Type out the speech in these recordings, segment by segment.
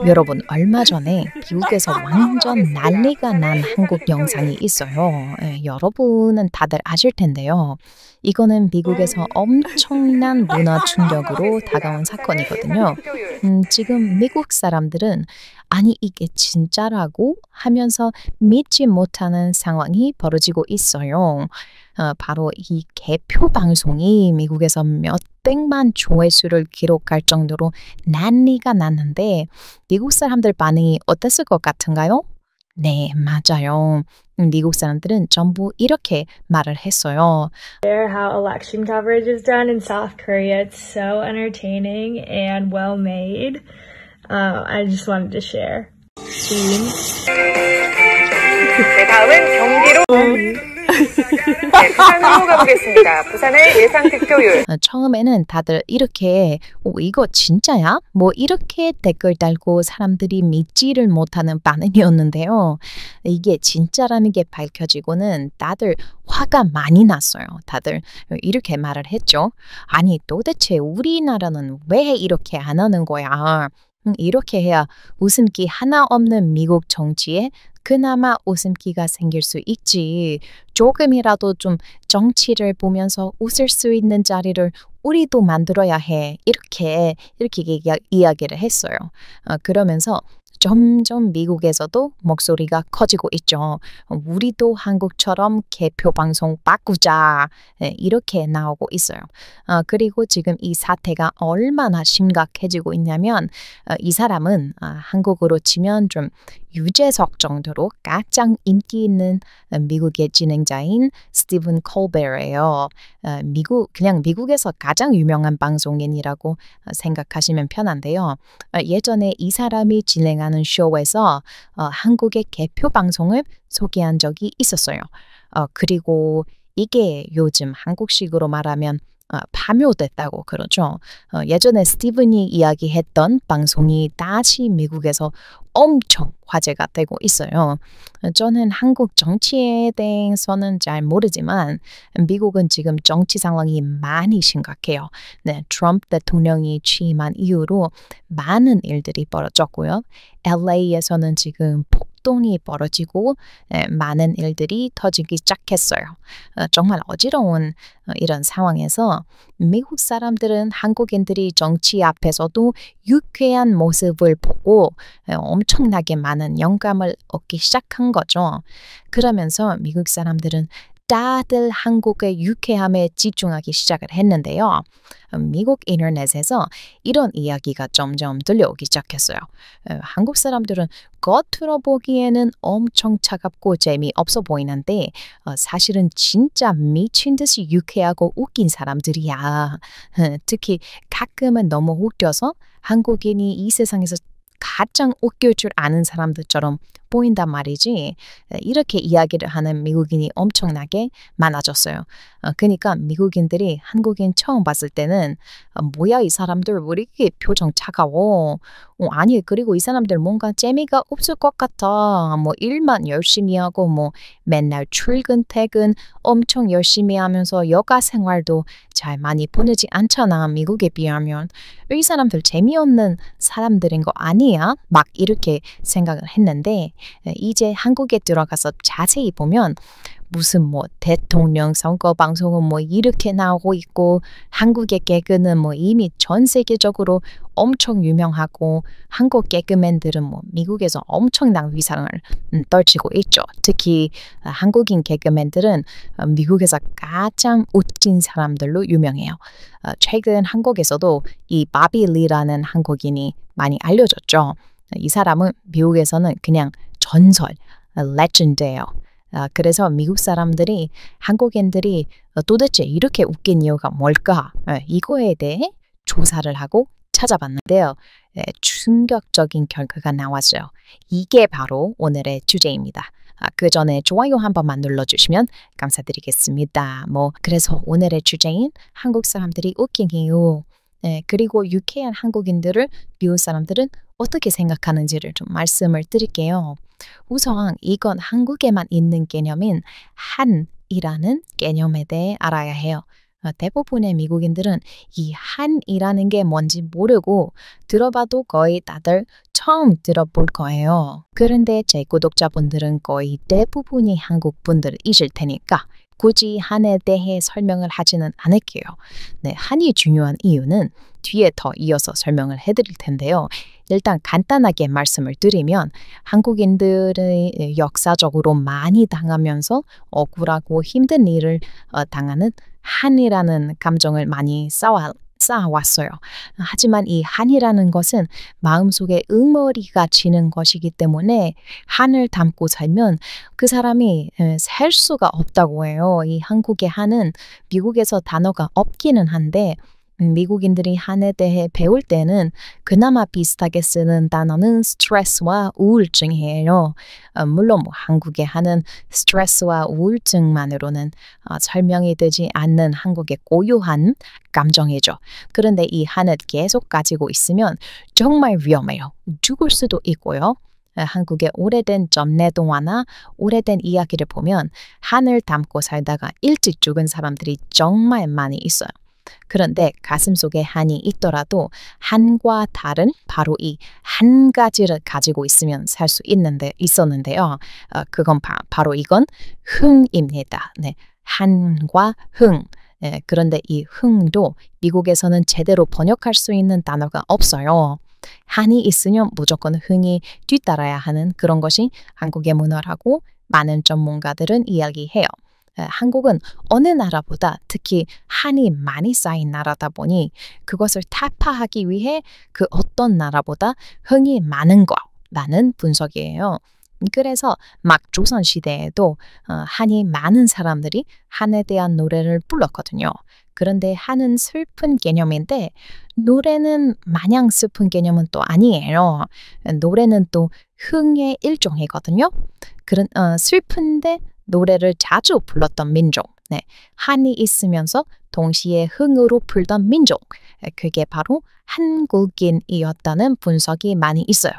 여러분, 얼마 전에 미국에서 완전 난리가 난 한국 영상이 있어요. 여러분은 다들 아실 텐데요. 이거는 미국에서 엄청난 문화 충격으로 다가온 사건이거든요. 지금 미국 사람들은 아니, 이게 진짜라고 하면서 믿지 못하는 상황이 벌어지고 있어요. 바로 이 개표 방송이 미국에서 몇백만 조회수를 기록할 정도로 난리가 났는데 미국 사람들 반응이 어땠을 것 같은가요? 네, 맞아요. 미국 사람들은 전부 이렇게 말을 했어요. How election coverage is done in South Korea. It's so entertaining and well made. I just wanted to share. 네, 다음은 경기로 네, 부산으로 가보겠습니다. 부산의 예상 득표율. 처음에는 다들 이렇게 이거 진짜야? 뭐 이렇게 댓글 달고 사람들이 믿지를 못하는 반응이었는데요. 이게 진짜라는 게 밝혀지고는 다들 화가 많이 났어요. 다들 이렇게 말을 했죠. 아니 도대체 우리나라는 왜 이렇게 안 하는 거야? 이렇게 해야 웃음기 하나 없는 미국 정치에 그나마 웃음기가 생길 수 있지. 조금이라도 좀 정치를 보면서 웃을 수 있는 자리를 우리도 만들어야 해. 이렇게 이야기를 했어요. 그러면서 점점 미국에서도 목소리가 커지고 있죠. 우리도 한국처럼 개표 방송 바꾸자. 이렇게 나오고 있어요. 그리고 지금 이 사태가 얼마나 심각해지고 있냐면 이 사람은 한국으로 치면 좀 유재석 정도로 가장 인기 있는 미국의 진행자인 스티븐 콜베르예요. 그냥 미국에서 가장 유명한 방송인이라고 생각하시면 편한데요. 예전에 이 사람이 진행하는 쇼에서 한국의 개표 방송을 소개한 적이 있었어요. 그리고 이게 요즘 한국식으로 말하면 파묘됐다고 그러죠. 예전에 스티븐이 이야기했던 방송이 다시 미국에서 엄청 화제가 되고 있어요. 저는 한국 정치에 대해서는 잘 모르지만 미국은 지금 정치 상황이 많이 심각해요. 네, 트럼프 대통령이 취임한 이후로 많은 일들이 벌어졌고요. LA에서는 지금 폭동이 벌어지고 많은 일들이 터지기 시작했어요. 정말 어지러운 이런 상황에서 미국 사람들은 한국인들이 정치 앞에서도 유쾌한 모습을 보고 엄청나게 많은 영감을 얻기 시작한 거죠. 그러면서 미국 사람들은 다들 한국의 유쾌함에 집중하기 시작을 했는데요. 미국 인터넷에서 이런 이야기가 점점 들려오기 시작했어요. 한국 사람들은 겉으로 보기에는 엄청 차갑고 재미없어 보이는데 사실은 진짜 미친 듯이 유쾌하고 웃긴 사람들이야. 특히 가끔은 너무 웃겨서 한국인이 이 세상에서 가장 웃길 줄 아는 사람들처럼 보인단 말이지. 이렇게 이야기를 하는 미국인이 엄청나게 많아졌어요. 그러니까 미국인들이 한국인 처음 봤을 때는 뭐야 이 사람들 왜 이렇게 표정 차가워. 아니 그리고 이 사람들 뭔가 재미가 없을 것 같아. 뭐 일만 열심히 하고 뭐 맨날 출근 퇴근 엄청 열심히 하면서 여가 생활도 잘 많이 보내지 않잖아. 미국에 비하면. 이 사람들 재미없는 사람들인 거 아니야? 막 이렇게 생각을 했는데 이제 한국에 들어가서 자세히 보면 무슨 뭐 대통령 선거 방송은 뭐 이렇게 나오고 있고 한국의 개그는 뭐 이미 전 세계적으로 엄청 유명하고 한국 개그맨들은 뭐 미국에서 엄청난 위상을 떨치고 있죠. 특히 한국인 개그맨들은 미국에서 가장 웃긴 사람들로 유명해요. 최근 한국에서도 이 바비 리라는 한국인이 많이 알려졌죠. 이 사람은 미국에서는 그냥 전설, 레전드예요. 그래서 미국 사람들이 한국인들이 도대체 이렇게 웃긴 이유가 뭘까? 이거에 대해 조사를 하고 찾아봤는데요. 충격적인 결과가 나왔어요. 이게 바로 오늘의 주제입니다. 그 전에 좋아요 한 번만 눌러주시면 감사드리겠습니다. 그래서 오늘의 주제인 한국 사람들이 웃긴 이유, 그리고 유쾌한 한국인들을 미국 사람들은 어떻게 생각하는지를 좀 말씀을 드릴게요. 우선 이건 한국에만 있는 개념인 한이라는 개념에 대해 알아야 해요. 대부분의 미국인들은 이 한이라는 게 뭔지 모르고 들어봐도 거의 다들 처음 들어볼 거예요. 그런데 제 구독자분들은 거의 대부분이 한국 분들이실 테니까 굳이 한에 대해 설명을 하지는 않을게요. 네, 한이 중요한 이유는 뒤에 더 이어서 설명을 해드릴 텐데요. 일단 간단하게 말씀을 드리면 한국인들의 역사적으로 많이 당하면서 억울하고 힘든 일을 당하는 한이라는 감정을 많이 쌓아왔어요. 하지만 이 한이라는 것은 마음속에 응어리가 지는 것이기 때문에 한을 담고 살면 그 사람이 살 수가 없다고 해요. 이 한국의 한은 미국에서 단어가 없기는 한데 미국인들이 한에 대해 배울 때는 그나마 비슷하게 쓰는 단어는 스트레스와 우울증이에요. 물론 한국의 한은 스트레스와 우울증만으로는 설명이 되지 않는 한국의 고유한 감정이죠. 그런데 이 한을 계속 가지고 있으면 정말 위험해요. 죽을 수도 있고요. 한국의 오래된 전래동화나 오래된 이야기를 보면 한을 담고 살다가 일찍 죽은 사람들이 정말 많이 있어요. 그런데 가슴속에 한이 있더라도 한과 다른 바로 이 한 가지를 가지고 있으면 살 수 있었는데요. 그건 바로 이건 흥입니다. 네, 한과 흥. 네, 그런데 이 흥도 미국에서는 제대로 번역할 수 있는 단어가 없어요. 한이 있으면 무조건 흥이 뒤따라야 하는 그런 것이 한국의 문화라고 많은 전문가들은 이야기해요. 한국은 어느 나라보다 특히 한이 많이 쌓인 나라다 보니 그것을 타파하기 위해 그 어떤 나라보다 흥이 많은 거라는 분석이에요. 그래서 막 조선시대에도 한이 많은 사람들이 한에 대한 노래를 불렀거든요. 그런데 한은 슬픈 개념인데 노래는 마냥 슬픈 개념은 또 아니에요. 노래는 또 흥의 일종이거든요. 슬픈데 노래를 자주 불렀던 민족. 네, 한이 있으면서 동시에 흥으로 풀던 민족. 그게 바로 한국인이었다는 분석이 많이 있어요.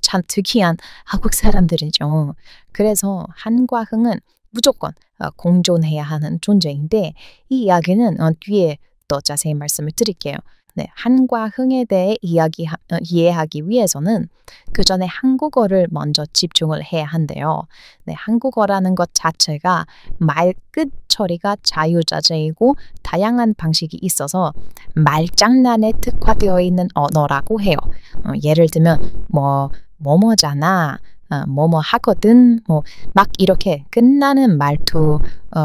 참 특이한 한국 사람들이죠. 그래서 한과 흥은 무조건 공존해야 하는 존재인데 이 이야기는 뒤에 더 자세히 말씀을 드릴게요. 네, 한과 흥에 대해 이해하기 위해서는 그 전에 한국어를 먼저 집중을 해야 한대요. 네, 한국어라는 것 자체가 말끝 처리가 자유자재이고 다양한 방식이 있어서 말장난에 특화되어 있는 언어라고 해요. 예를 들면 뭐뭐잖아. 뭐뭐 하거든, 막 이렇게 끝나는 말투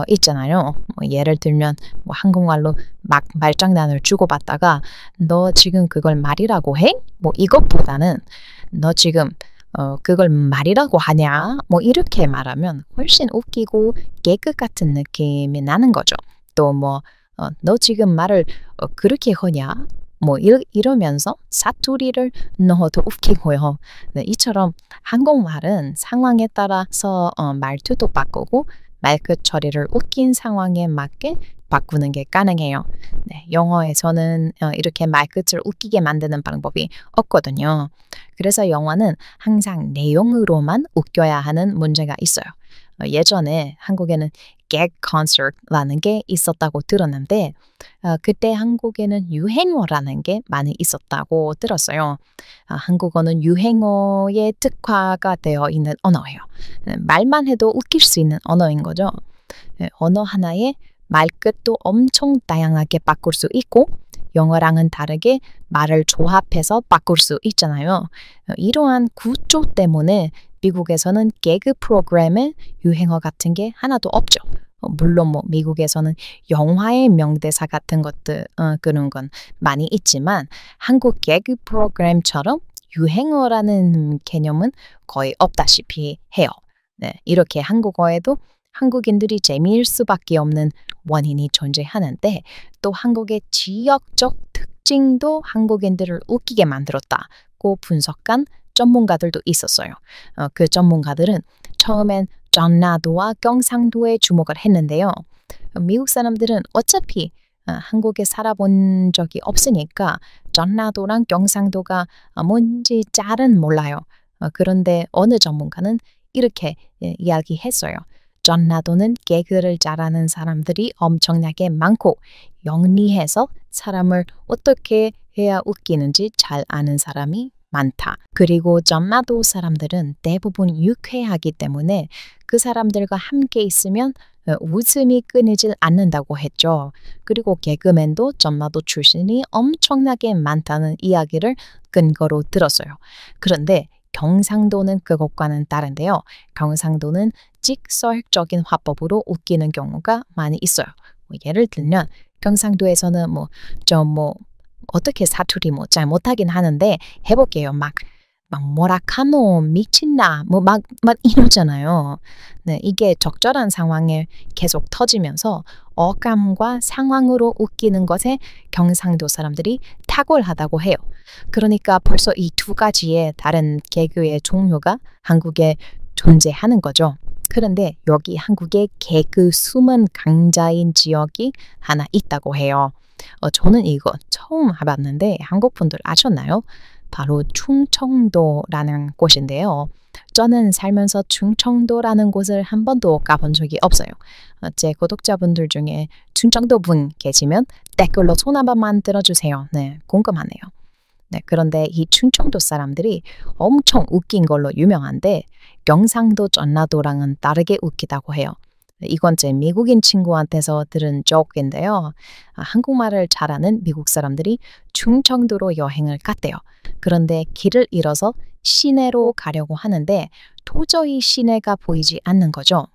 있잖아요. 예를 들면 한국말로 막 말장난을 주고받다가 너 지금 그걸 말이라고 해? 이것보다는 너 지금 그걸 말이라고 하냐? 이렇게 말하면 훨씬 웃기고 개그 같은 느낌이 나는 거죠. 또 너 지금 말을 그렇게 하냐? 이러면서 사투리를 넣어도 웃기고요. 네, 이처럼 한국말은 상황에 따라서 말투도 바꾸고 말끝 처리를 웃긴 상황에 맞게 바꾸는 게 가능해요. 네, 영어에서는 이렇게 말끝을 웃기게 만드는 방법이 없거든요. 그래서 영어는 항상 내용으로만 웃겨야 하는 문제가 있어요. 예전에 한국에는 gag concert라는 게 있었다고 들었는데 그때 한국에는 유행어라는 게 많이 있었다고 들었어요. 한국어는 유행어에 특화가 되어 있는 언어예요. 말만 해도 웃길 수 있는 언어인 거죠. 언어 하나에 말끝도 엄청 다양하게 바꿀 수 있고 영어랑은 다르게 말을 조합해서 바꿀 수 있잖아요. 이러한 구조 때문에 미국에서는 개그 프로그램에 유행어 같은 게 하나도 없죠. 물론 미국에서는 영화의 명대사 같은 것들 그런 건 많이 있지만 한국 개그 프로그램처럼 유행어라는 개념은 거의 없다시피 해요. 네, 이렇게 한국어에도 한국인들이 재미일 수밖에 없는 원인이 존재하는데 또 한국의 지역적 특징도 한국인들을 웃기게 만들었다고 분석한 전문가들도 있었어요. 그 전문가들은 처음엔 전라도와 경상도에 주목을 했는데요. 미국 사람들은 어차피 한국에 살아본 적이 없으니까 전라도랑 경상도가 뭔지 잘은 몰라요. 그런데 어느 전문가는 이렇게 이야기했어요. 전라도는 개그를 잘하는 사람들이 엄청나게 많고 영리해서 사람을 어떻게 해야 웃기는지 잘 아는 사람이 많다. 그리고 전라도 사람들은 대부분 유쾌하기 때문에 그 사람들과 함께 있으면 웃음이 끊이질 않는다고 했죠. 그리고 개그맨도 전라도 출신이 엄청나게 많다는 이야기를 근거로 들었어요. 그런데 경상도는 그것과는 다른데요. 경상도는 직설적인 화법으로 웃기는 경우가 많이 있어요. 예를 들면 경상도에서는 어떻게 사투리 잘 못하긴 하는데 해볼게요. 막 뭐라카노 미친나 막 이러잖아요. 네, 이게 적절한 상황에 계속 터지면서 어감과 상황으로 웃기는 것에 경상도 사람들이 탁월하다고 해요. 그러니까 벌써 이 두 가지의 다른 개그의 종류가 한국에 존재하는 거죠. 그런데 여기 한국에 개그 숨은 강자인 지역이 하나 있다고 해요. 저는 이거 처음 해봤는데 한국 분들 아셨나요? 바로 충청도라는 곳인데요. 저는 살면서 충청도라는 곳을 한 번도 가본 적이 없어요. 제 구독자분들 중에 충청도 분 계시면 댓글로 손 한 번만 들어주세요. 네, 궁금하네요. 네, 그런데 이 충청도 사람들이 엄청 웃긴 걸로 유명한데 경상도 전라도랑은 다르게 웃기다고 해요. 이건 제 미국인 친구한테서 들은 조크인데요. 한국말을 잘하는 미국 사람들이 충청도로 여행을 갔대요. 그런데 길을 잃어서 시내로 가려고 하는데 도저히 시내가 보이지 않는 거죠.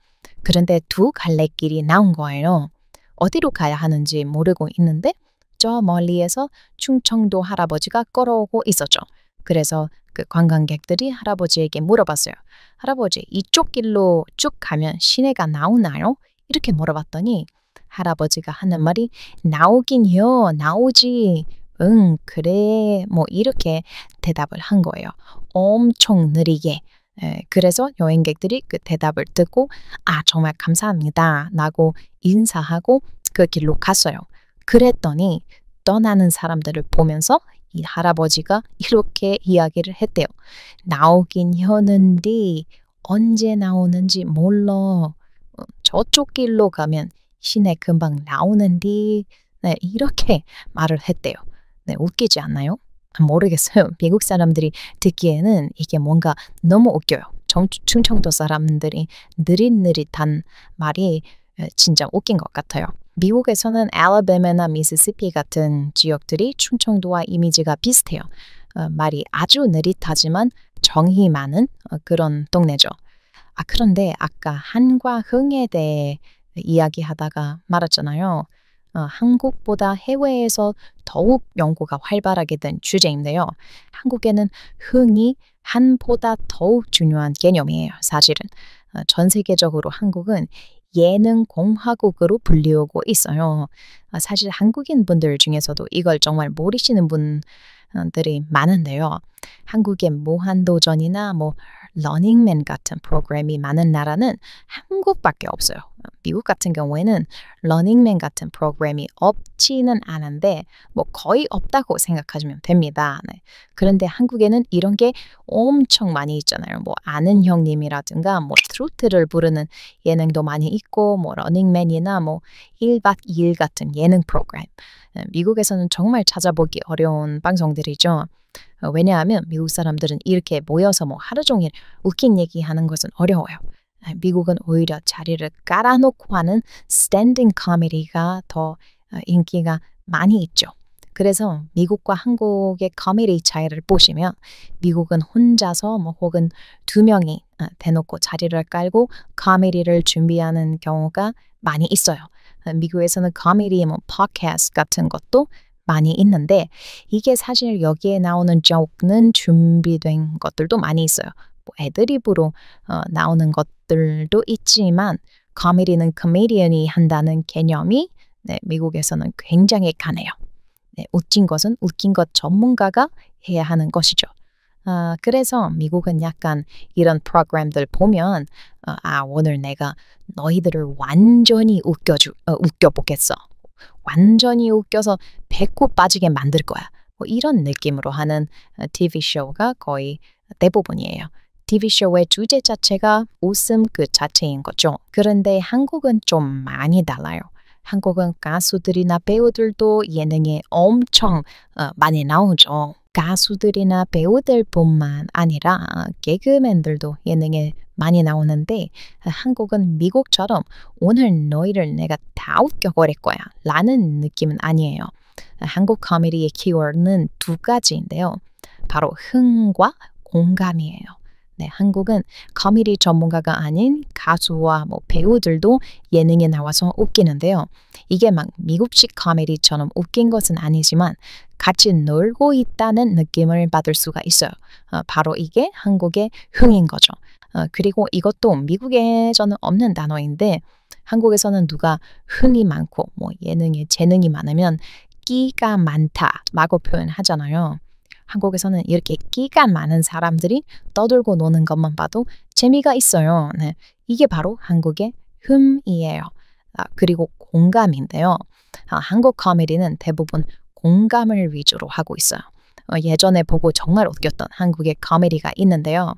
그런데 두 갈래길이 나온 거예요. 어디로 가야 하는지 모르고 있는데 저 멀리에서 충청도 할아버지가 걸어오고 있었죠. 그래서 그 관광객들이 할아버지에게 물어봤어요. 할아버지, 이쪽 길로 쭉 가면 시내가 나오나요? 이렇게 물어봤더니 할아버지가 하는 말이 나오긴요, 나오지. 응, 그래. 이렇게 대답을 한 거예요. 엄청 느리게. 그래서 여행객들이 그 대답을 듣고 정말 감사합니다 라고 인사하고 그 길로 갔어요. 그랬더니 떠나는 사람들을 보면서 이 할아버지가 이렇게 이야기를 했대요. 나오긴 하는데 언제 나오는지 몰라. 저쪽 길로 가면 시내 금방 나오는데 이렇게 말을 했대요. 네, 웃기지 않나요? 모르겠어요. 미국 사람들이 듣기에는 이게 뭔가 너무 웃겨요. 충청도 사람들이 느릿느릿한 말이 진짜 웃긴 것 같아요. 미국에서는 알라바마나 미시시피 같은 지역들이 충청도와 이미지가 비슷해요. 말이 아주 느릿하지만 정이 많은 그런 동네죠. 그런데 아까 한과 흥에 대해 이야기하다가 말았잖아요. 한국보다 해외에서 더욱 연구가 활발하게 된 주제인데요. 한국에는 흥이 한보다 더욱 중요한 개념이에요. 사실은 전 세계적으로 한국은 예능 공화국으로 불리우고 있어요. 사실 한국인 분들 중에서도 이걸 정말 모르시는 분들이 많은데요. 한국의 무한도전이나 러닝맨 같은 프로그램이 많은 나라는 한국밖에 없어요. 미국 같은 경우에는 러닝맨 같은 프로그램이 없지는 않은데 거의 없다고 생각하시면 됩니다. 네. 그런데 한국에는 이런 게 엄청 많이 있잖아요. 아는 형님이라든가 트로트를 부르는 예능도 많이 있고 러닝맨이나 1박 2일 같은 예능 프로그램. 미국에서는 정말 찾아보기 어려운 방송들이죠. 왜냐하면 미국 사람들은 이렇게 모여서 하루 종일 웃긴 얘기하는 것은 어려워요. 미국은 오히려 자리를 깔아놓고 하는 스탠딩 코미디가 더 인기가 많이 있죠. 그래서 미국과 한국의 코미디 차이를 보시면 미국은 혼자서 혹은 두 명이 대놓고 자리를 깔고 코미디를 준비하는 경우가 많이 있어요. 미국에서는 코미디 팟캐스트 같은 것도 많이 있는데 이게 사실 여기에 나오는 조크는 준비된 것들도 많이 있어요. 애드리브로 나오는 것들도 있지만 코미디는 코미디언이 한다는 개념이 미국에서는 굉장히 강해요. 웃긴 것은 웃긴 것 전문가가 해야 하는 것이죠. 그래서 미국은 약간 이런 프로그램들 보면 오늘 내가 너희들을 완전히 웃겨보겠어. 완전히 웃겨서 배꼽 빠지게 만들 거야. 이런 느낌으로 하는 TV 쇼가 거의 대부분이에요. TV쇼의 주제 자체가 웃음 그 자체인 거죠. 그런데 한국은 좀 많이 달라요. 한국은 가수들이나 배우들도 예능에 엄청 많이 나오죠. 가수들이나 배우들뿐만 아니라 개그맨들도 예능에 많이 나오는데 한국은 미국처럼 오늘 너희를 내가 다 웃겨버릴 거야 라는 느낌은 아니에요. 한국 코미디의 키워드는 두 가지인데요. 바로 흥과 공감이에요. 네, 한국은 코미디 전문가가 아닌 가수와 배우들도 예능에 나와서 웃기는데요. 이게 막 미국식 코미디처럼 웃긴 것은 아니지만 같이 놀고 있다는 느낌을 받을 수가 있어요. 바로 이게 한국의 흥인 거죠. 그리고 이것도 미국에서는 없는 단어인데 한국에서는 누가 흥이 많고 예능에 재능이 많으면 끼가 많다라고 표현하잖아요. 한국에서는 이렇게 끼가 많은 사람들이 떠들고 노는 것만 봐도 재미가 있어요. 네, 이게 바로 한국의 흠이에요. 그리고 공감인데요. 한국 코미디는 대부분 공감을 위주로 하고 있어요. 예전에 보고 정말 웃겼던 한국의 코미디가 있는데요.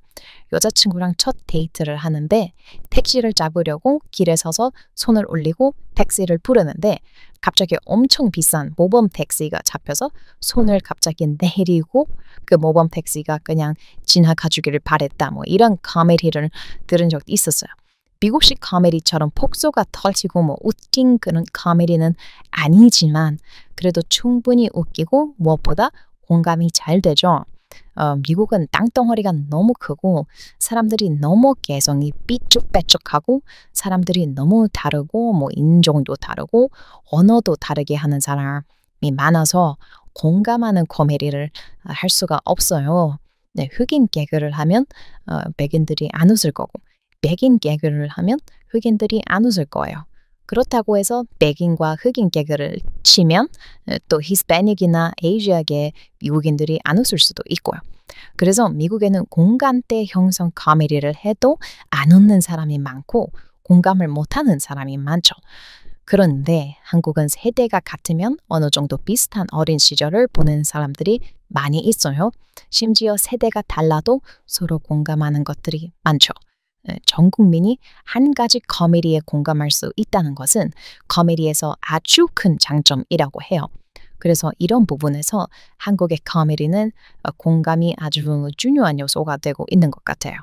여자친구랑 첫 데이트를 하는데 택시를 잡으려고 길에 서서 손을 올리고 택시를 부르는데 갑자기 엄청 비싼 모범 택시가 잡혀서 손을 갑자기 내리고 그 모범 택시가 그냥 지나가주기를 바랬다. 이런 코미디를 들은 적도 있었어요. 미국식 코미디처럼 폭소가 터지고 웃긴 그런 코미디는 아니지만 그래도 충분히 웃기고 무엇보다 공감이 잘 되죠. 미국은 땅덩어리가 너무 크고 사람들이 너무 개성이 삐쭉빼쭉하고 사람들이 너무 다르고 인종도 다르고 언어도 다르게 하는 사람이 많아서 공감하는 코미디를 할 수가 없어요. 네, 흑인 개그를 하면 백인들이 안 웃을 거고 백인 개그를 하면 흑인들이 안 웃을 거예요. 그렇다고 해서 백인과 흑인 개그를 치면 또 히스패닉이나 아시아계 미국인들이 안 웃을 수도 있고요. 그래서 미국에는 공감대 형성 코미디를 해도 안 웃는 사람이 많고 공감을 못하는 사람이 많죠. 그런데 한국은 세대가 같으면 어느 정도 비슷한 어린 시절을 보낸 사람들이 많이 있어요. 심지어 세대가 달라도 서로 공감하는 것들이 많죠. 전 국민이 한 가지 코미디에 공감할 수 있다는 것은 코미디에서 아주 큰 장점이라고 해요. 그래서 이런 부분에서 한국의 코미디는 공감이 아주 중요한 요소가 되고 있는 것 같아요.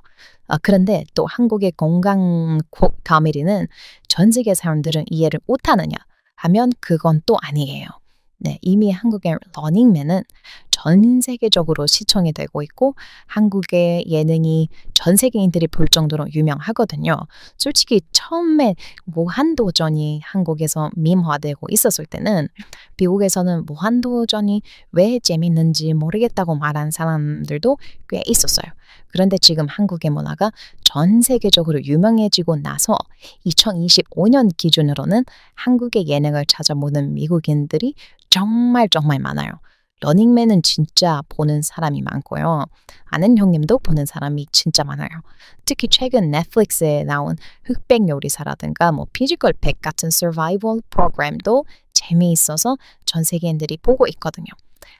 그런데 또 한국의 공감 코미디는 전 세계 사람들은 이해를 못하느냐 하면 그건 또 아니에요. 네, 이미 한국의 러닝맨은 전 세계적으로 시청이 되고 있고 한국의 예능이 전 세계인들이 볼 정도로 유명하거든요. 솔직히 처음에 무한도전이 한국에서 밈화되고 있었을 때는 미국에서는 무한도전이 왜 재밌는지 모르겠다고 말한 사람들도 꽤 있었어요. 그런데 지금 한국의 문화가 전 세계적으로 유명해지고 나서 2025년 기준으로는 한국의 예능을 찾아보는 미국인들이 정말 많아요. 러닝맨은 진짜 보는 사람이 많고요. 아는 형님도 보는 사람이 진짜 많아요. 특히 최근 넷플릭스에 나온 흑백 요리사라든가 피지컬 100 같은 서바이벌 프로그램도 재미있어서 전 세계인들이 보고 있거든요.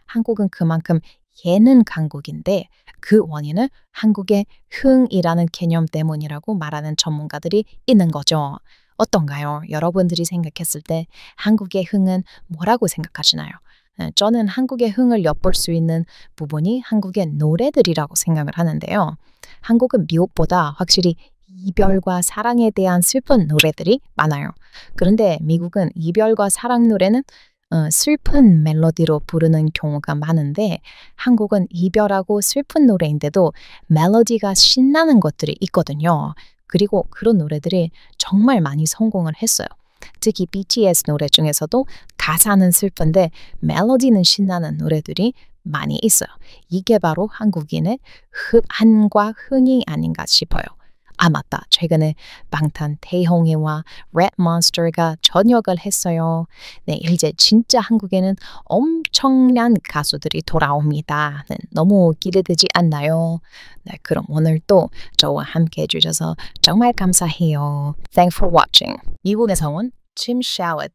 한국은 그만큼 예능 강국인데 그 원인은 한국의 흥이라는 개념 때문이라고 말하는 전문가들이 있는 거죠. 어떤가요? 여러분들이 생각했을 때 한국의 흥은 뭐라고 생각하시나요? 저는 한국의 흥을 엿볼 수 있는 부분이 한국의 노래들이라고 생각을 하는데요. 한국은 미국보다 확실히 이별과 사랑에 대한 슬픈 노래들이 많아요. 그런데 미국은 이별과 사랑 노래는 슬픈 멜로디로 부르는 경우가 많은데 한국은 이별하고 슬픈 노래인데도 멜로디가 신나는 것들이 있거든요. 그리고 그런 노래들이 정말 많이 성공을 했어요. 특히 BTS 노래 중에서도 가사는 슬픈데 멜로디는 신나는 노래들이 많이 있어요. 이게 바로 한국인의 한과 흥이 아닌가 싶어요. 아 맞다. 최근에 방탄 태홍이와 랩몬스터가 전역을 했어요. 네, 이제 진짜 한국에는 엄청난 가수들이 돌아옵니다. 네, 너무 기대되지 않나요? 네, 그럼 오늘 또 저와 함께 해주셔서 정말 감사해요. Thanks for watching. 미국에서 온 Tim Shallot